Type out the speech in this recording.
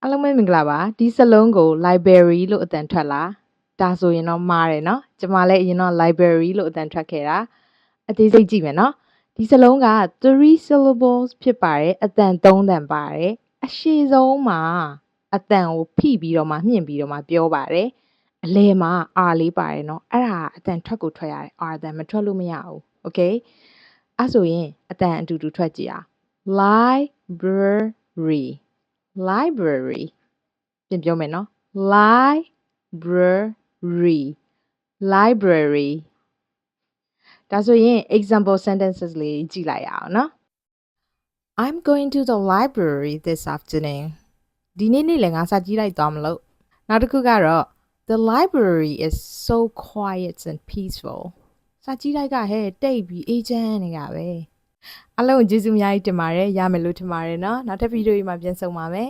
အားလုံးပဲမင်္ဂလာပါဒီစလုံးကို library လို့အတန်ထွက်လားဒါဆိုရင်တော့မှားတယ်နော်ကျွန်မလည်းအရင်တော့ library လို့အတန်ထွက်ခဲ့တာအသေးစိတ်ကြည့်မယ်နော်ဒီစလုံးက3 syllables ဖြစ်ပါတယ်အတန်3တန်ပါတယ်အရှည်ဆုံးမှာအတန်ကိုဖိပြီးတော့မှမြင့်ပြီးတော့မှပြောပါတယ်အလယ်မှာ R လေးပါတယ်နော်အဲ့ဒါအတန်ထွက်ကိုထွက်ရတယ် R အတန်မထွက်လို့မရဘူး okay အဲ့ဆိုရင်အတန်အတူတူထွက်ကြည့်အောင် library library ပြန်ပြောမယ်နော် library library ဒါဆိုရင် example sentences လေးကြည့်လိုက်ရအောင်နော် I'm going to the library this afternoon ဒီနေ့နေ့လည်းငါစာကြည့်လိုက်သွားမလို့နောက်တစ်ခုကတော့ the library is so quiet and peaceful စာကြည့်လိုက်ကဟဲ့တိတ်ပြီးအေးချမ်းနေတာပဲအားလုံးကျေးဇူးအများကြီးတင်ပါတယ်ရမယ်လို့ထင်ပါတယ်နော်နောက်ထပ်ဗီဒီယိုမှာပြန်ဆုံပါမယ်